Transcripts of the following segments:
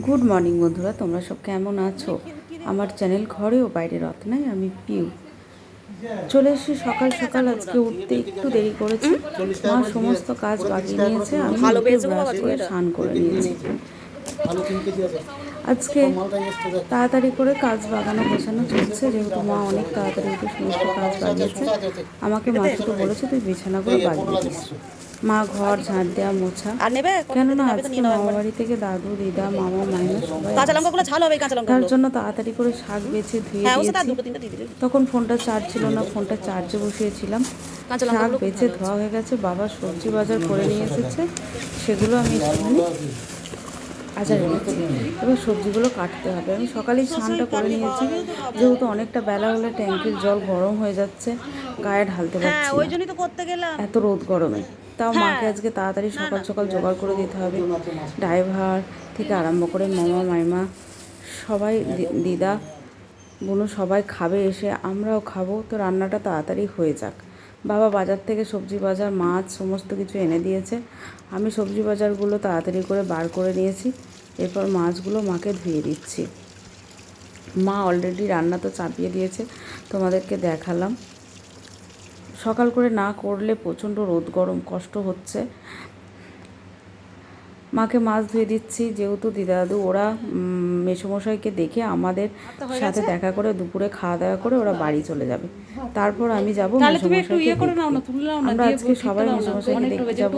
Good morning বন্ধুরা, তোমরা সব কেমন আছো? আমার চ্যানেল ঘরে ও বাইরে রত্নায় আমি পিউ চলে এসেছি। সকাল সকাল আজকে উঠতে একটু দেরি করেছি। মা সমস্ত কাজ বাগিয়ে নিয়েছে, আমি উঠে ব্রাশ করে স্নান করে নিয়েছি। আজকে তাড়াতাড়ি করে কাজ বাগানো গোছানো চলছে, যেহেতু মা অনেক তাড়াতাড়ি উঠে সমস্ত কাজ বাগিয়েছে। আমাকে মা শুধু বলেছে তুই বিছানাগুলো বাগিয়ে দিস। মা ঘর ঝাঁট দেওয়া মোছা, কেননা আজকে মামা বাড়ি থেকে দাদু দিদা মামা মাইমা সবাই তার জন্য তাড়াতাড়ি করে শাক বেছে ধুয়ে দিয়েছি। তখন ফোনটা চার্জ ছিল না, ফোনটা চার্জে বসিয়েছিলাম। শাক বেছে ধোয়া হয়ে গেছে, বাবা সবজি বাজার করে নিয়ে এসেছে, সেগুলো আমি একটুখানি আচার এনেছি। এবার সবজিগুলো কাটতে হবে। আমি সকালেই স্নানটা করে নিয়েছি, যেহেতু অনেকটা বেলা হলে ট্যাঙ্কির জল গরম হয়ে যাচ্ছে, গায়ে ঢালতে পারছি না এত রোদ গরমে। তাও মাকে আজকে তাড়াতাড়ি সকাল সকাল জোগাড় করে দিতে হবে। ড্রাইভার থেকে আরম্ভ করে মামা মাইমা সবাই, দিদা বোনও সবাই খাবে এসে, আমরাও খাবো, তো রান্নাটা তাড়াতাড়ি হয়ে যাক। বাবা বাজার থেকে সবজি বাজার মাছ সমস্ত কিছু এনে দিয়েছে। আমি সবজি বাজারগুলো তাড়াতাড়ি করে বার করে নিয়েছি। এরপর মাছগুলো মাকে ধুয়ে দিচ্ছি। মা অলরেডি রান্না তো চাপিয়ে দিয়েছে, তোমাদেরকে দেখালাম। সকাল করে না করলে প্রচণ্ড রোদ গরম কষ্ট হচ্ছে। মাকে মাছ ধুয়ে দিচ্ছি, যেহেতু দিদা দাদু ওরা মেসোমশাইকে দেখে আমাদের সাথে দেখা করে দুপুরে খাওয়া দাওয়া করে ওরা বাড়ি চলে যাবে। তারপর আমি যাবো মেসোমশাইকে দেখতে। আমরা আজকে সবাই মেসোমশাইকে দেখতে যাবো।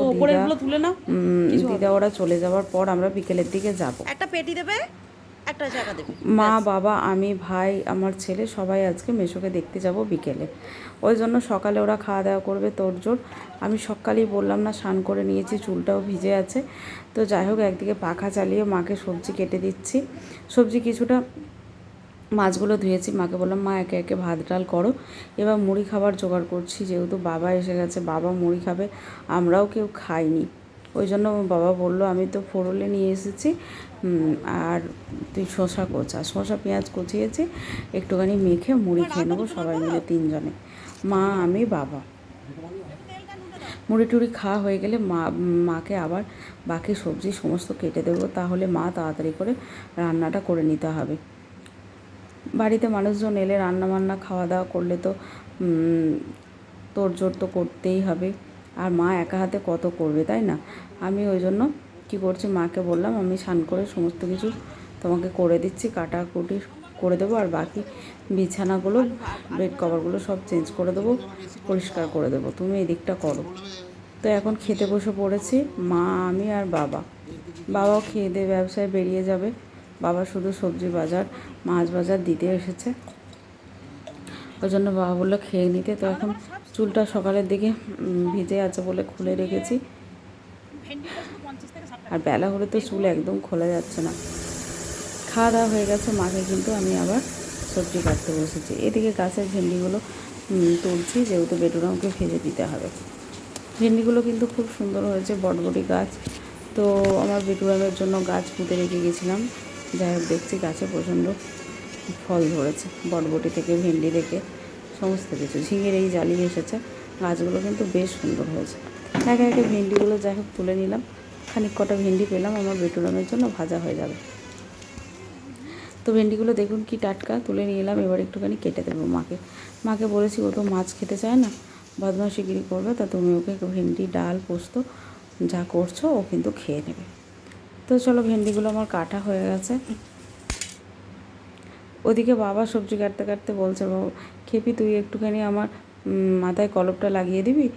দিদা ওরা চলে যাওয়ার পর আমরা বিকেলের দিকে যাব। একটা পেটি দেবে, একটা টাকা দেবে। মা বাবা আমি ভাই আমার ছেলে সবাই আজকে মেসোকে দেখতে যাব বিকেলে। ওই জন্য সকালে ওরা খাওয়া দাওয়া করবে তোড়জোড়। আমি সকালেই বললাম না, স্নান করে নিয়েছি, চুলটাও ভিজে আছে। তো যাই হোক, একদিকে পাখা চালিয়ে মাকে সবজি কেটে দিচ্ছি। সবজি কিছুটা, মাছগুলো ধুয়েছি। মাকে বললাম মা একে একে ভাত ডাল করো। এবার মুড়ি খাবার জোগাড় করছি, যেহেতু বাবা এসে গেছে, বাবা মুড়ি খাবে, আমরাও কেউ খাইনি। ওই জন্য বাবা বললো আমি তো ফোড়লে নিয়ে এসেছি, আর তুই শসা কোচা, শসা পেঁয়াজ কুচিয়েছি, একটুখানি মেখে মুড়ি খেয়ে নেবো সবাই মিলে তিনজনে, মা আমি বাবা। মুড়ি টুড়ি খাওয়া হয়ে গেলে মাকে আবার বাকি সবজি সমস্ত কেটে দেবো, তাহলে মা তাড়াতাড়ি করে রান্নাটা করে নিতে হবে। বাড়িতে মানুষজন এলে রান্না বান্না খাওয়া দাওয়া করলে তো তোড়জোড় তো করতেই হবে, আর মা একা হাতে কত করবে, তাই না? আমি ওই জন্য কী করছি, মাকে বললাম আমি স্নান করে সমস্ত কিছু তোমাকে করে দিচ্ছি, কাটাকুটি করে দেবো, আর বাকি বিছানাগুলো বেড কভারগুলো সব চেঞ্জ করে দেবো, পরিষ্কার করে দেবো, তুমি এই দিকটা করো। তো এখন খেতে বসে পড়েছি, মা আমি আর বাবা। বাবাও খেয়ে দিয়ে ব্যবসায় বেরিয়ে যাবে। বাবা শুধু সবজি বাজার মাছ বাজার দিতে এসেছে, ওই জন্য বাবা বললো খেয়ে নিতে। তো এখন চুলটা সকালের দিকে ভিজে আছে বলে খুলে রেখেছি, আর বেলা হলে তো চুল একদম খোলা যাচ্ছে না। খাওয়া দাওয়া হয়ে গেছে, মাকে কিন্তু আমি আবার সবজি কাটতে বসেছি। এদিকে গাছের ভেন্ডিগুলো তুলছি, যেহেতু বেটুরামকে ভেজে দিতে হবে। ভেন্ডিগুলো কিন্তু খুব সুন্দর হয়েছে, বটবটি গাছ। তো আমার বেটুরামের জন্য গাছ পুঁতে রেখে গেছিলাম, যাই হোক দেখছি গাছে প্রচণ্ড ফল ধরেছে, বটবটি থেকে ভেন্ডি থেকে সমস্ত কিছু। ঝিঙের এই জালি এসেছে, গাছগুলো কিন্তু বেশ সুন্দর হয়েছে। একে একে ভেন্ডিগুলো যাই হোক তুলে নিলাম, খানিক কটা ভেন্ডি পেলাম, আমার বেটুরামের জন্য ভাজা হয়ে যাবে। তো ভেন্ডিগুলো দেখুন কি টাটকা, তুলে নিয়ে এলাম। এবার একটুখানি কেটে দেবো মাকে বলেছি, ও তো মাছ খেতে চায় না, বদমাশিগিরি করবে, তা তুমি ওকে ভেন্ডি ডাল পোস্ত যা করছো ও কিন্তু খেয়ে নেবে। তো চলো, ভেন্ডিগুলো আমার কাটা হয়ে গেছে। ওদিকে বাবা সবজি কাটতে কাটতে বলছে, বাবা খেপি তুই একটুখানি আমার মাথায় কলপটা লাগিয়ে দিবি?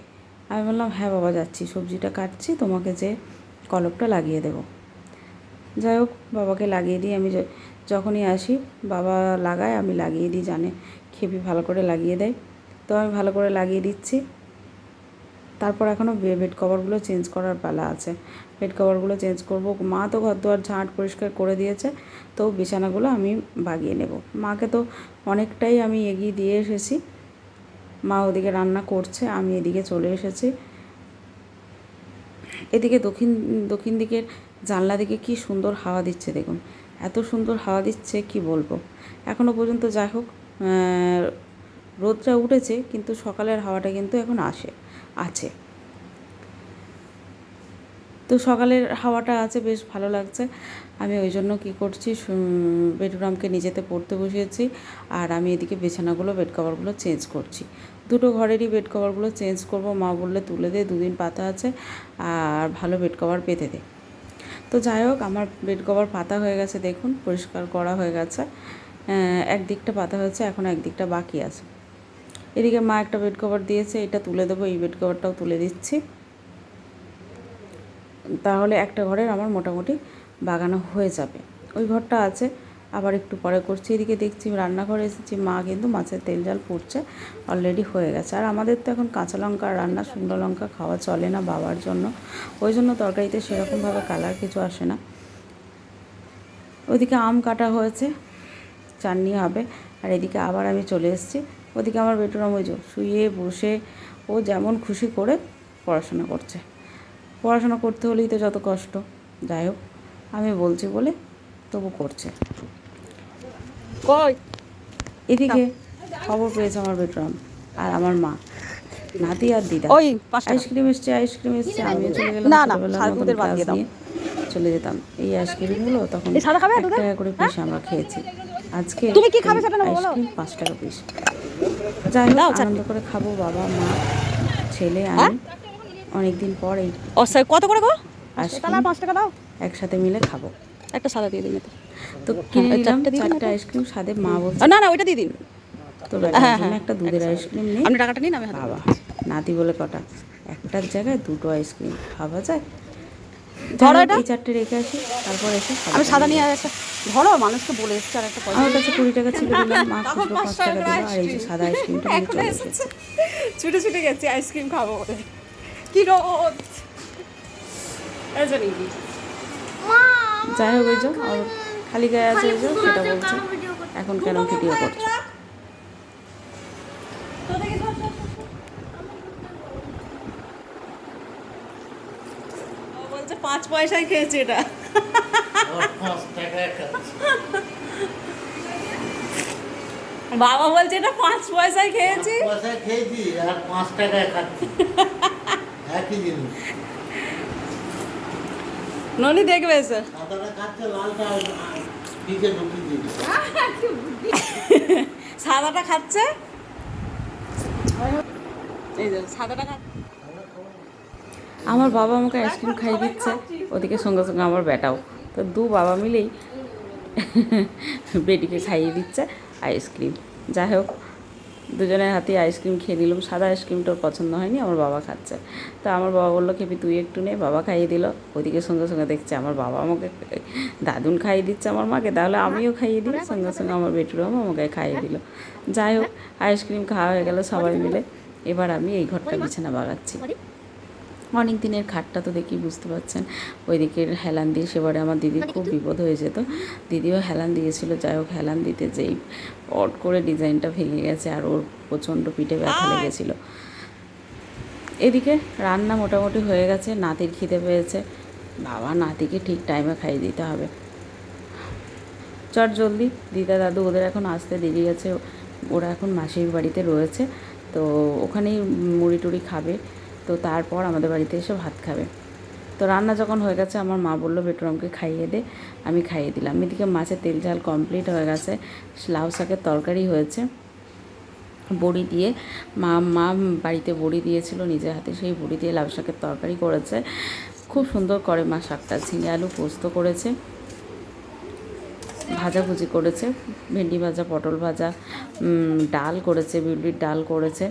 আমি বললাম হ্যাঁ বাবা যাচ্ছি, সবজিটা কাটছি, তোমাকে যে কলপটা লাগিয়ে দেবো। যাই হোক, বাবাকে লাগিয়ে দিই। আমি যখনই আসি বাবা লাগায়, আমি লাগিয়ে দিই, জানে খেপি ভালো করে লাগিয়ে দেয়, তো আমি ভালো করে লাগিয়ে দিচ্ছি। তারপর এখনও বেড কভারগুলো চেঞ্জ করার পালা আছে, বেড কভারগুলো চেঞ্জ করব। মা তো ঘর দুয়ার ঝাঁট পরিষ্কার করে দিয়েছে, তো বিছানাগুলো আমি বাগিয়ে নেব। মাকে তো অনেকটাই আমি এগিয়ে দিয়ে এসেছি, মা ওদিকে রান্না করছে, আমি এদিকে চলে এসেছি। এদিকে দক্ষিণ দিকের জানলা দিকে কি সুন্দর হাওয়া দিচ্ছে দেখুন, এত সুন্দর হাওয়া দিচ্ছে কি বলবো। এখনও পর্যন্ত যাই হোক, রোদটা উঠেছে, কিন্তু সকালের হাওয়াটা কিন্তু এখন আছে। তো তো সকালের হাওয়াটা আছে, বেশ ভালো লাগছে। আমি ওই জন্য কী করছি, বেডরুমকে নিজেতে পড়তে বসিয়েছি, আর আমি এদিকে বিছানাগুলো বেড কভারগুলো চেঞ্জ করছি। দুটো ঘরেরই বেড কভারগুলো চেঞ্জ করব। মা বললে তুলে দে, দুদিন পাতা আছে, আর ভালো বেড কভার পেতে দে। তো যাই হোক, আমার বেড কভার পাতা হয়ে গেছে, দেখুন পরিষ্কার করা হয়ে গেছে। একদিকটা পাতা হয়েছে, এখন একদিকটা বাকি আছে। এদিকে মা একটা বেড কভার দিয়েছে, এটা তুলে দেবো, এই বেড কভারটাও তুলে দিচ্ছি। তাহলে একটা ঘরের আমার মোটামুটি বাগানো হয়ে যাবে। ওই ঘরটা আছে, আবার একটু পরে করছি। এদিকে দেখছি রান্নাঘরে এসেছি, মা কিন্তু মাছের তেল জাল পুড়ছে, অলরেডি হয়ে গেছে। আর আমাদের তো এখন কাঁচা লঙ্কা রান্না, শুকনো লঙ্কা খাওয়া চলে না বাবার জন্য, ওই জন্য তরকারিতে সেরকমভাবে কালার কিছু আসে না। ওইদিকে আম কাটা হয়েছে, চাটনি হবে। আর এদিকে আবার আমি চলে এসেছি। ওদিকে আমার বেটুরাম ওই যে শুয়ে বসে ও যেমন খুশি করে পড়াশোনা করছে। পড়াশোনা করতে হলেই তো যত কষ্ট, যাই হোক আমি বলছি বলে তবু করছে। কই এদিকে খবর পেয়েছে আমার বেটুরাম আর আমার মা, নাতি আর দিদা। ওই 5 টাকা। আইসক্রিম এসছে, আইসক্রিম এসছে, আমিও চলে গেলাম না, না, ছোটবেলার সাদা মতন দুধের বাদ ক্লাস দিয়ে দাও। নিয়ে চলে যেতাম। এই আইসক্রিমগুলো তখন এই সাদা খাবে 1 দুধের? টাকা করে পিস আমরা খেয়েছি। আজকে তুমি কি খাবে সেটা নেবো বলো? আইসক্রিম 5 টাকা পিস। যাই হোক, দাও আনন্দ করে খাবো, বাবা মা ছেলে আমি অনেকদিন পর এই ও স্যার কত করে গো? আইসক্রিম 5 টাকা দাও। একসাথে মিলে খাবো। একটা সাদা দিয়ে দিন এতে। তো কিনে ওই নিলাম 4টা দিয়ে দিন 4টা আইসক্রিম, সাথে মা বলছে না না ওইটা দিয়ে দিন। তোর বেটার জন্য একটা দুধের আইসক্রিম নেই। আপনি টাকাটা নিন, আমি হাতে বাবা নাতি বলে কটা, একটার জায়গায় 2টো আইসক্রিম ভাবা যায়। ধরো এটা। এই 4টে রেখে আসি, তারপর এসে আমি সাদা নিয়ে একটা ধরো, মানুষকে বলে এসছে আর একটা পয়সা। আমার কাছে 20 টাকা ছিল, দিলাম। মা খুচরো 5 টাকা দিল, আর এই যে সাদা আইসক্রিমটা নিয়ে চলে এসেছে। ছুটে ছুটে গেছি আইসক্রিম খাবো বলে। কি রোদ এই জানি কি যাই হোক, ওই যে আর খালি গায়ে আছে, ওই যে সেটা বলছে এখন কেন ভিডিও করছো। ও বলছে 5 পয়সায় খেয়েছে এটা। বাবা বলছে এটা 5 পয়সায় খেয়েছি। পয়সা খেয়েছি আর 5 টাকায় খাচ্ছি, একই জিনিস। ননি দেখবে স্যার, সাদাটা খাচ্ছে, লালটা ফ্রিজে ঢুকিয়ে দিয়েছে। সাদাটা খাচ্ছে, এই যে সাদাটা খাচ্ছে। আমার বাবা আমাকে আইসক্রিম খাইয়ে দিচ্ছে, ওদিকে সঙ্গে সঙ্গে আমার বেটাও। তো বাবা মিলেই বেটিকে খাইয়ে দিচ্ছে আইসক্রিম। যাই হোক, দুজনের হাতে আইসক্রিম খেয়ে নিলাম। সাদা আইসক্রিমটা ওর পছন্দ হয়নি, আমার বাবা খাচ্ছে। তো আমার বাবা বললো খেপি তুই একটু নে, বাবা খাইয়ে দিল। ওদিকে সঙ্গে সঙ্গে দেখছে আমার বাবা আমাকে দাদুন খাইয়ে দিচ্ছে আমার মাকে, তাহলে আমিও খাইয়ে দিই। সঙ্গে সঙ্গে আমার বেটুরাও আমাকে খাইয়ে দিল। যাই হোক, আইসক্রিম খাওয়া হয়ে গেল সবাই মিলে। এবার আমি এই ঘরটা বিছানা বাগাচ্ছি। অনেক দিনের খাটটা তো দেখি, বুঝতে পারছেন। ওইদিকের হেলান দিয়ে সেবারে আমার দিদির খুব বিপদ হয়ে যেত, দিদিও হেলান দিয়েছিল। যাই হোক, হেলান দিতে যেই পট করে ডিজাইনটা ভেঙে গেছে, আর ওর প্রচণ্ড পিঠে ব্যথা লেগেছিল। এদিকে রান্না মোটামুটি হয়ে গেছে, নাতির খিদে পেয়েছে, বাবা নাতিকে ঠিক টাইমে খাইয়ে দিতে হবে। চট জলদি, দিদা দাদু ওদের এখন আসতে দেরি আছে, ওরা এখন মাসির বাড়িতে রয়েছে, তো ওখানেই মুড়ি টুড়ি খাবে। তো তারপর আমাদের বাড়িতে এসে ভাত খাবে। তো রান্না যখন হয়ে গেছে, আমার মা বললো বেটুরামকে খাইয়ে দে, আমি খাইয়ে দিলাম। এদিকে মাছের তেল ঝাল কমপ্লিট হয়ে গেছে, লাউ শাকের তরকারি হয়েছে বড়ি দিয়ে। মা বাড়িতে বড়ি দিয়েছিল নিজের হাতে, সেই বড়ি দিয়ে লাউ শাকের তরকারি করেছে, খুব সুন্দর করে মা শাকটা। ঝিঙে আলু পোস্ত করেছে, ভাজাভুজি করেছে, ভেন্ডি ভাজা, পটল ভাজা, ডাল করেছে, বিউলির ডাল করেছে,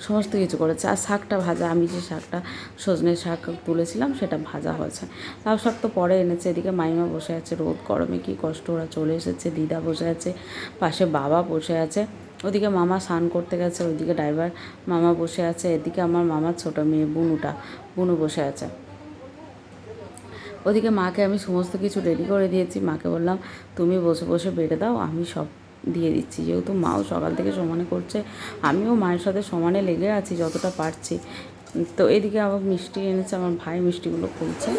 সমস্ত কিছু করেছে। আর শাকটা ভাজা, আমি যে শাকটা সজনে শাক তুলেছিলাম সেটা ভাজা হয়েছে। লাউ শাক তো পরে এনেছে। এদিকে মাইমা বসে আছে, রোদ গরমে কী কষ্ট, ওরা চলে এসেছে। দিদা বসে আছে, পাশে বাবা বসে আছে। ওদিকে মামা স্নান করতে গেছে, ওইদিকে ড্রাইভার মামা বসে আছে। এদিকে আমার মামার ছোটো মেয়ে বুনু বসে আছে। ওদিকে মাকে আমি সমস্ত কিছু রেডি করে দিয়েছি। মাকে বললাম তুমি বসে বসে বেড়ে দাও, আমি সব দিয়ে দিচ্ছি। যেহেতু মাও সকাল থেকে সমানে করছে, আমিও মায়ের সাথে সমানে লেগে আছি যতটা পারছি। তো এদিকে আবার মিষ্টি এনেছে আমার ভাই, মিষ্টিগুলো খুলছে।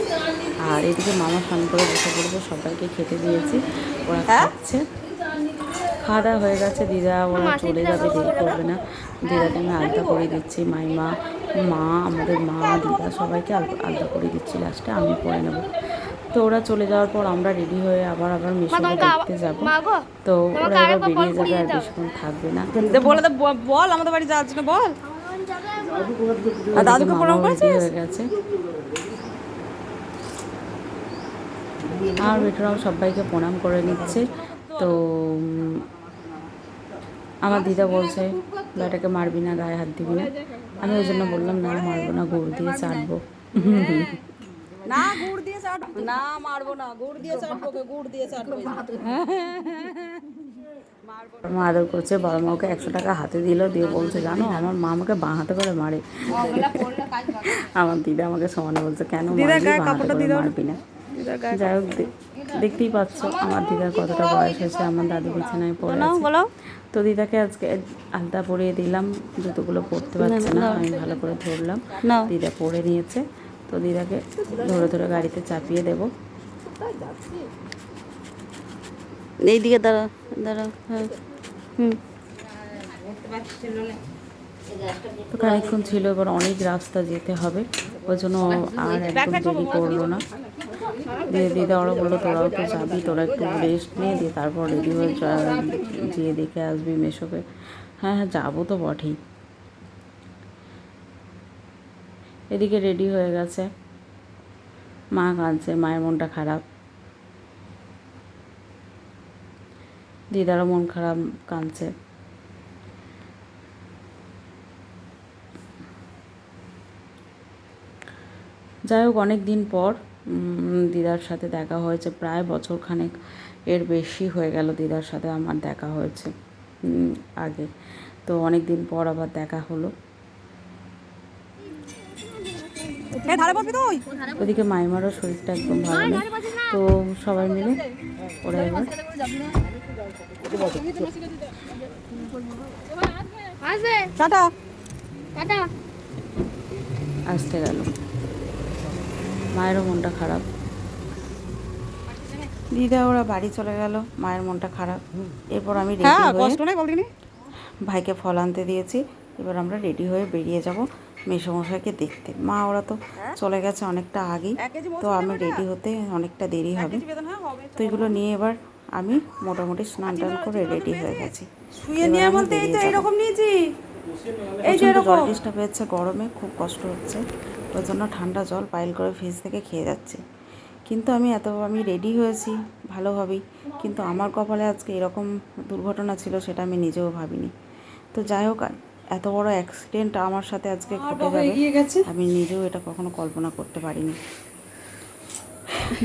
আর এদিকে মামা স্নান করে বসে পড়বো, সবাইকে খেতে দিয়েছি, ওরা খাচ্ছে। খাওয়া দাওয়া হয়ে গেছে, দিদা ওরা চলে যাবে, দেরি করবে না। দিদাকে আমি আলতা করে দিচ্ছি, মাইমা মা, আমাদের মা, দিদা সবাইকে আলতা করে দিচ্ছি, লাস্টে আমি পরে নেব। তো ওরা চলে যাওয়ার পর আমরা রেডি হয়ে আবার মেশোকে দেখতে যাব। তো ওরা এবার বেরিয়ে যাবে, আর বেশিক্ষণ থাকবে না। বলে বল আমাদের বাড়ি যাওয়ার জন্য বল। আর ওদিকে দাদুকে প্রণাম মামাও রেডি করেছিস? হয়ে গেছে, আর বেটারাও সবাইকে প্রণাম করে নিচ্ছে। তো আমার দিদা বলছে বেটাকে মারবি না, গায়ে হাত দিবি না। আমি ওই জন্য বললাম না, মারবো না, গুড় দিয়ে চাটবো। না গুড় দিয়ে চাটবো না, মারবো না, গুড় দিয়ে চাটবো, গুড় দিয়ে চাটবো। মা আদর করছে, বড় মাকে 100 টাকা হাতে দিল, দিয়ে বলছে জানো আমার মা আমাকে বাঁ হাতে করে মারে। আমার দিদা আমাকে সমানে বলছে কেন মারবি, বাঁ হাতে করে মারবি না। যাই হোক, দেখতেই পাচ্ছ আমার দিদার কতটা বয়স হয়েছে, আমার দাদু বিছানায় পড়ে আছে। তো দিদাকে আজকে আলতা পরিয়ে দিলাম, জুতোগুলো পরতে পারছে না, আমি ভালো করে ধরলাম, দিদা পরে নিয়েছে। তো দিদাকে ধরে ধরে গাড়িতে চাপিয়ে দেবো। এইদিকে দাঁড়া দাঁড়া, হ্যাঁ তো খানিকক্ষণ ছিল, এবার অনেক রাস্তা যেতে হবে, ওই জন্য আর একদম দেরি করলো না। দিয়ে দিদা ওরা বললো তোরাও তো যাবি, তোরা একটু রেস্ট নিয়ে দিয়ে তারপর রেডি হয়ে যেয়ে দেখে আসবি মেশোকে। হ্যাঁ হ্যাঁ যাবো তো বটেই। এদিকে রেডি হয়ে গেছে, মা কাঁদছে, মায়ের মনটা খারাপ, দিদারও মন খারাপ, কাঁদছে। যাই হোক, অনেক দিন পর দিদার সাথে দেখা হয়েছে, প্রায় বছরখানেক এর বেশি হয়ে গেল দিদার সাথে আমার দেখা হয়েছে আগে। তো অনেক দিন পর আবার দেখা হলো। ওদিকে মাইমারও শরীরটা একদম ভালো নেই, তো সবাই মিলে ওরা এবার আসতে গেল। মায়েরও মনটা খারাপ, দিদা ওরা বাড়ি চলে গেল, মায়ের মনটা খারাপ। এরপর আমি রেডি হয়ে ভাইকে ফল আনতে দিয়েছি, এবার আমরা রেডি হয়ে বেরিয়ে যাব মেসোমশাইকে দেখতে। মা ওরা তো চলে গেছে অনেকটা আগেই, তো আমি রেডি হতে অনেকটা দেরি হবে। তো এগুলো নিয়ে এবার আমি মোটামুটি স্নান টান করে রেডি হয়ে গেছি। জল ডিস্টার্ব হচ্ছে, গরমে খুব কষ্ট হচ্ছে, ওই জন্য ঠান্ডা জল পাইল করে ফ্রিজ থেকে খেয়ে যাচ্ছে। কিন্তু আমি রেডি হয়েছি ভালোভাবেই, কিন্তু আমার কপালে আজকে এরকম দুর্ঘটনা ছিল সেটা আমি নিজেও ভাবিনি। তো যাই হোক, এত বড় অ্যাক্সিডেন্ট আমার সাথে আজকে ঘটে যাবে আমি নিজেও এটা কখনো কল্পনা করতে পারিনি।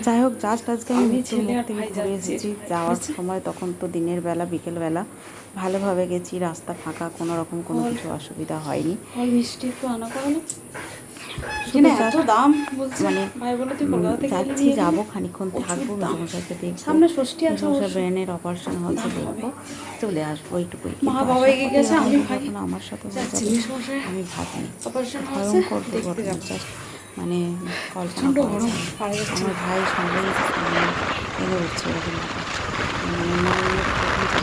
যাই হোক, জাস্ট আজকে আমি মৃত্যুর মুখ থেকে ঘুরে এসেছি। যাওয়ার সময় তখন তো দিনের বেলা, বিকেলবেলা, ভালোভাবে গেছি, রাস্তা ফাঁকা, কোনো রকম কোনো কিছু অসুবিধা হয়নি। মিষ্টি একটু আনা করো না, যাচ্ছি, যাবো, খানিকক্ষণ থাকবো, মেসোমশাইকে দেখবো, মেসোমশাই ব্রেনের অপারেশন হচ্ছে দেখবো, চলে আসবো এইটুকুই। আমার সাথে আমি ভাবিনি, ভয়ঙ্কর দুর্ঘটনা, জাস্ট মানে কল্পনা করা যায় না। আমার ভাই সঙ্গেই এনে উঠছে এরকম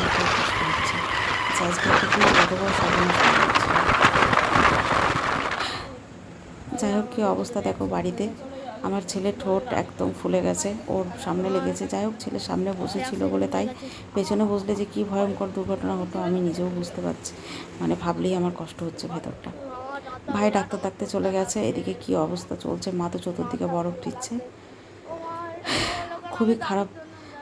ব্যাপার, কষ্ট হচ্ছে, আজকে কত বড় সর্বনাশ হচ্ছে। যাই হোক, কী অবস্থা দেখো বাড়িতে, আমার ছেলে ঠোঁট একদম ফুলে গেছে, ওর সামনে লেগেছে। যাই হোক, ছেলে সামনে বসেছিল বলে তাই, পেছনে বসলে যে কী ভয়ঙ্কর দুর্ঘটনা হতো আমি নিজেও বুঝতে পারছি, মানে ভাবলেই আমার কষ্ট হচ্ছে ভেতরটা। ভাই ডাক্তার ডাকতে চলে গেছে, এদিকে কী অবস্থা চলছে, মা তো চতুর্দিকে বরফ দিচ্ছে, খুবই খারাপ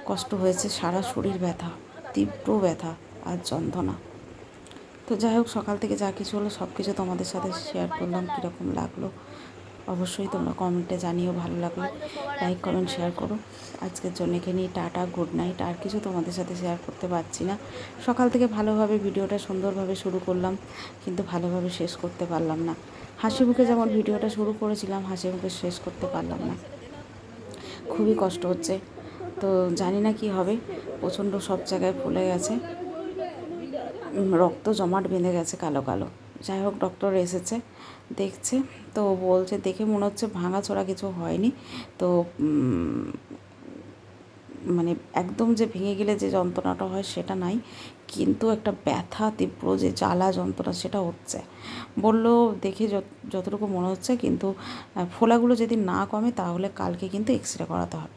কষ্ট হয়েছে, সারা শরীর ব্যথা, তীব্র ব্যথা আর যন্ত্রণা। তো যাই হোক, সকাল থেকে যা কিছু হলো সব কিছু তোমাদের সাথে শেয়ার করলাম। কীরকম লাগলো অবশ্যই তোমরা কমেন্টে জানিও, ভালো লাগলে লাইক কমেন্ট শেয়ার করো। আজকের জন্য এখানেই টাটা, গুড নাইট। আর কিছু তোমাদের সাথে শেয়ার করতে পারছি না, সকাল থেকে ভালোভাবে ভিডিওটা সুন্দরভাবে শুরু করলাম, কিন্তু ভালোভাবে শেষ করতে পারলাম না। হাসি মুখে যেমন ভিডিওটা শুরু করেছিলাম, হাসি মুখে শেষ করতে পারলাম না, খুবই কষ্ট হচ্ছে। তো জানি না কি হবে, প্রচণ্ড সব জায়গায় ফুলে গেছে, রক্ত জমাট বেঁধে গেছে কালো কালো। যাই হোক, ডক্টর এসেছে, দেখছে, তো বলছে দেখে মনে হচ্ছে ভাঙাচোরা কিছু হয়নি, তো মানে একদম যে ভেঙে গেলে যে যন্ত্রণাটা হয় সেটা নাই, কিন্তু একটা ব্যথা তীব্র যে জ্বালা যন্ত্রণা সেটা হচ্ছে। বলল দেখে যতটুকু মনে হচ্ছে, কিন্তু ফোলাগুলো যদি না কমে তাহলে কালকে কিন্তু এক্স রে করাতে হবে।